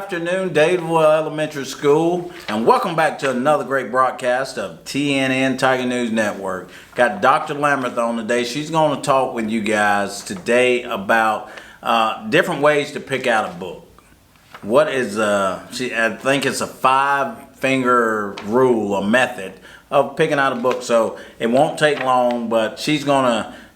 afternoon, Dadeville Elementary School, and welcome back to another great broadcast of TNN Tiger News Network. Got Dr. Lambert on today. She's going to talk with you guys today about different ways to pick out a book. What is I think it's a 5-finger rule or method of picking out a book. So it won't take long, but she's going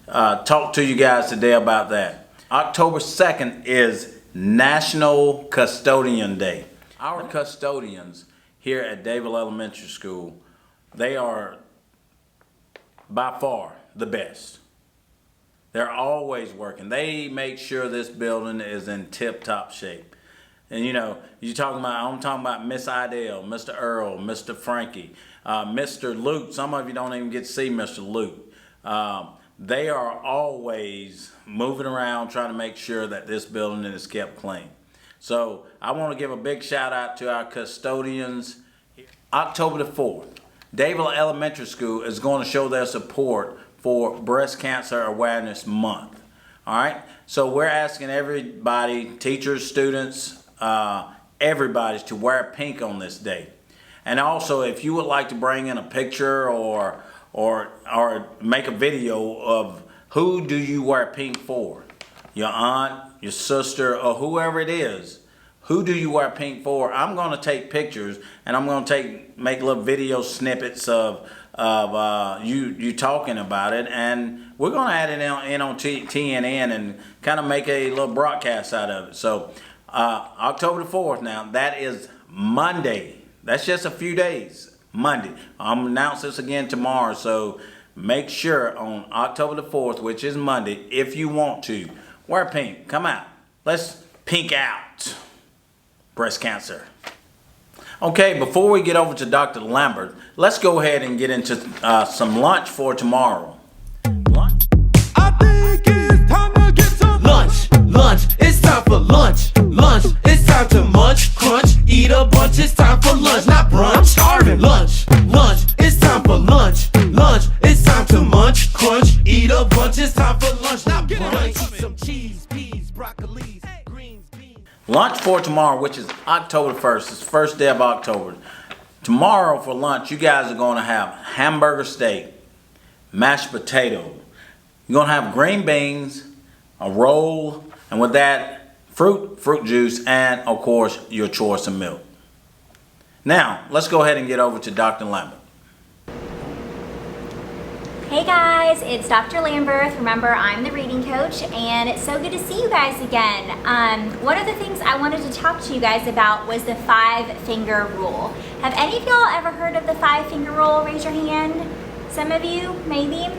to talk to you guys today about that. October 2nd is National Custodian Day. Our custodians here at Dadeville Elementary School, they are by far the best. They're always working. They make sure this building is in tip-top shape. And you know, I'm talking about Miss Idell, Mr. Earl, Mr. Frankie, Mr. Luke. Some of you don't even get to see Mr. Luke. They are always moving around trying to make sure that this building is kept clean. So I want to give a big shout out to our custodians. October the 4th, Dadeville Elementary School is going to show their support for Breast Cancer Awareness Month. All right, so we're asking everybody, teachers, students, everybody to wear pink on this day. And also, if you would like to bring in a picture or make a video of who do you wear pink for, your aunt, your sister, or whoever it is, who do you wear pink for? I'm going to take pictures and I'm going to make little video snippets of you talking about it, and we're going to add it in on TNN and kind of make a little broadcast out of it. So October the 4th now, that is Monday. That's just a few days. Monday. I'm going to announce this again tomorrow, so make sure on October the 4th, which is Monday, if you want to, wear pink. Come out. Let's pink out breast cancer. Okay, before we get over to Dr. Lambert, let's go ahead and get into some lunch for tomorrow. Lunch? I think it's time to get some lunch. Lunch, it's time for lunch. Lunch, it's time to munch, crunch, eat a bunch. It's time for lunch, not brunch. I'm starving. Lunch, lunch, it's time for lunch. Lunch, it's time to munch, crunch, eat a bunch. It's time for lunch, not brunch. Eat some cheese, peas, broccoli, greens, beans. Lunch for tomorrow, which is October 1st. It's the first day of October. Tomorrow for lunch, you guys are going to have hamburger steak, mashed potato. You're going to have green beans, a roll, and with that, fruit juice, and of course, your choice of milk. Now, let's go ahead and get over to Dr. Lambert. Hey guys, it's Dr. Lambert. Remember, I'm the reading coach, and it's so good to see you guys again. One of the things I wanted to talk to you guys about was the 5-finger rule. Have any of y'all ever heard of the 5-finger rule? Raise your hand. Some of you, maybe.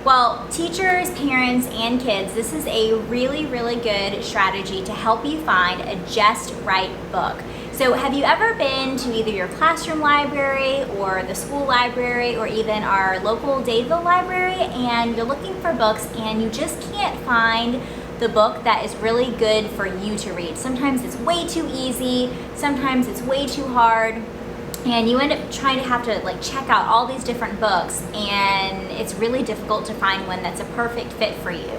Well, teachers, parents, and kids, this is a really, really good strategy to help you find a just right book. So have you ever been to either your classroom library or the school library or even our local Dadeville library, and you're looking for books and you just can't find the book that is really good for you to read? Sometimes it's way too easy, sometimes it's way too hard, and you end up trying to have to check out all these different books, and it's really difficult to find one that's a perfect fit for you.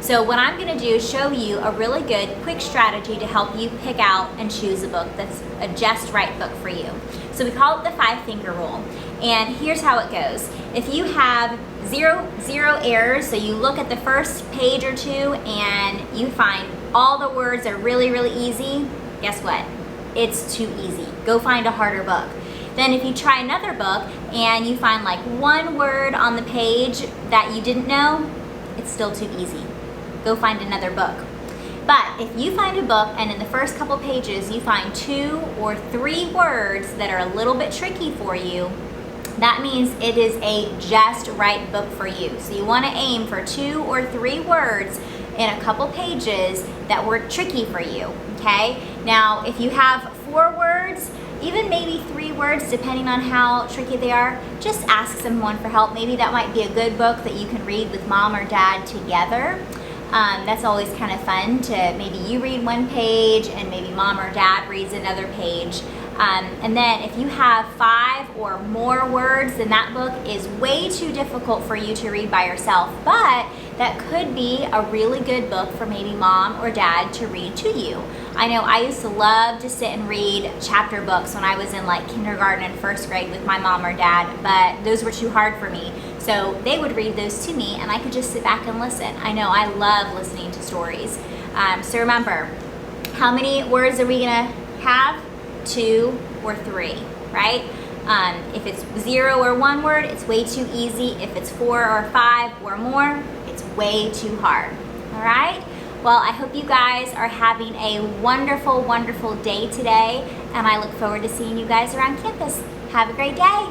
So what I'm going to do is show you a really good quick strategy to help you pick out and choose a book that's a just right book for you. So we call it the 5-finger rule, and here's how it goes. If you have zero errors, so you look at the first page or two and you find all the words are really, really easy, guess what? It's too easy. Go find a harder book. Then if you try another book and you find one word on the page that you didn't know, it's still too easy. Go find another book. But if you find a book and in the first couple pages you find 2 or 3 words that are a little bit tricky for you, that means it is a just right book for you. So you want to aim for 2 or 3 words in a couple pages that were tricky for you, okay? Now, if you have 4 words, even maybe 3 words, depending on how tricky they are, just ask someone for help. Maybe that might be a good book that you can read with mom or dad together. That's always kind of fun to maybe you read one page and maybe mom or dad reads another page. And then if you have 5 or more words, then that book is way too difficult for you to read by yourself. But that could be a really good book for maybe mom or dad to read to you. I know I used to love to sit and read chapter books when I was in like kindergarten and first grade with my mom or dad, but those were too hard for me. So they would read those to me and I could just sit back and listen. I know I love listening to stories. So remember, how many words are we gonna have? 2 or 3, right? If it's 0 or 1 word, it's way too easy. If it's 4 or 5 or more, it's way too hard. All right? Well, I hope you guys are having a wonderful, wonderful day today, and I look forward to seeing you guys around campus. Have a great day.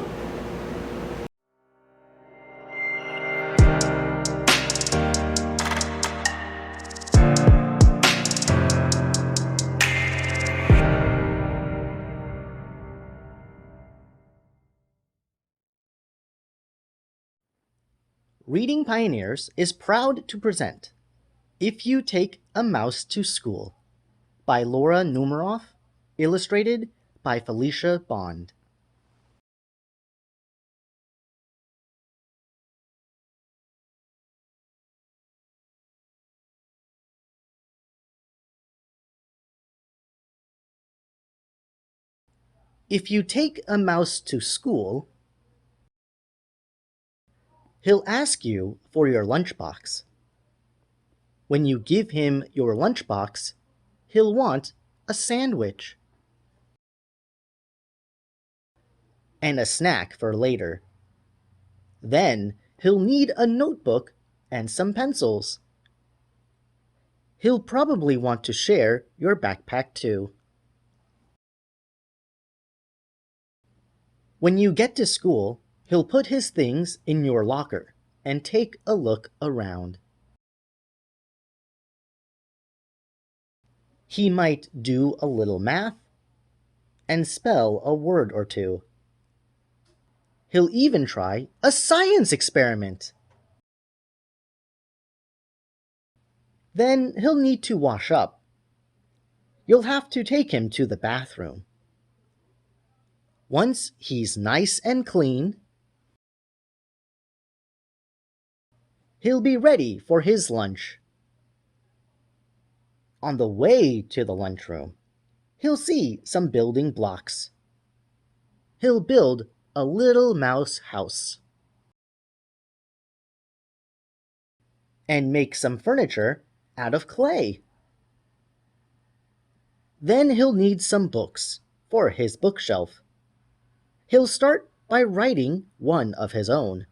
Reading Pioneers is proud to present If You Take a Mouse to School by Laura Numeroff, illustrated by Felicia Bond. If you take a mouse to school, he'll ask you for your lunchbox. When you give him your lunchbox, he'll want a sandwich and a snack for later. Then he'll need a notebook and some pencils. He'll probably want to share your backpack too. When you get to school, he'll put his things in your locker and take a look around. He might do a little math and spell a word or two. He'll even try a science experiment. Then he'll need to wash up. You'll have to take him to the bathroom. Once he's nice and clean, he'll be ready for his lunch. On the way to the lunchroom, he'll see some building blocks. He'll build a little mouse house and make some furniture out of clay. Then he'll need some books for his bookshelf. He'll start by writing one of his own,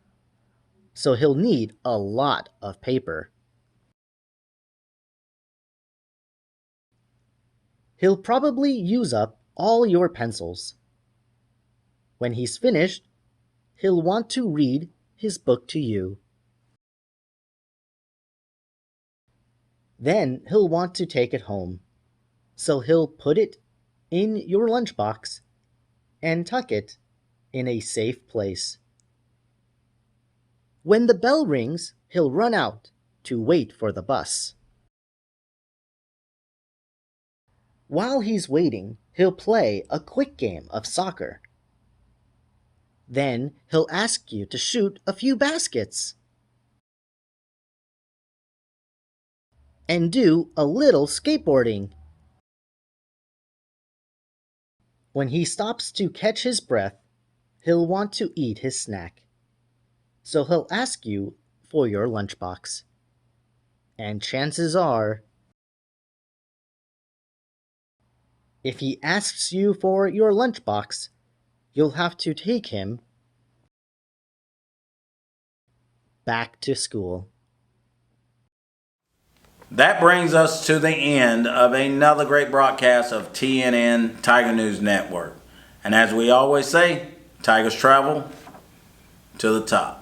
so he'll need a lot of paper. He'll probably use up all your pencils. When he's finished, he'll want to read his book to you. Then he'll want to take it home, so he'll put it in your lunchbox and tuck it in a safe place. When the bell rings, he'll run out to wait for the bus. While he's waiting, he'll play a quick game of soccer. Then he'll ask you to shoot a few baskets and do a little skateboarding. When he stops to catch his breath, he'll want to eat his snack. So he'll ask you for your lunchbox. And chances are, if he asks you for your lunchbox, you'll have to take him back to school. That brings us to the end of another great broadcast of TNN Tiger News Network. And as we always say, Tigers travel to the top.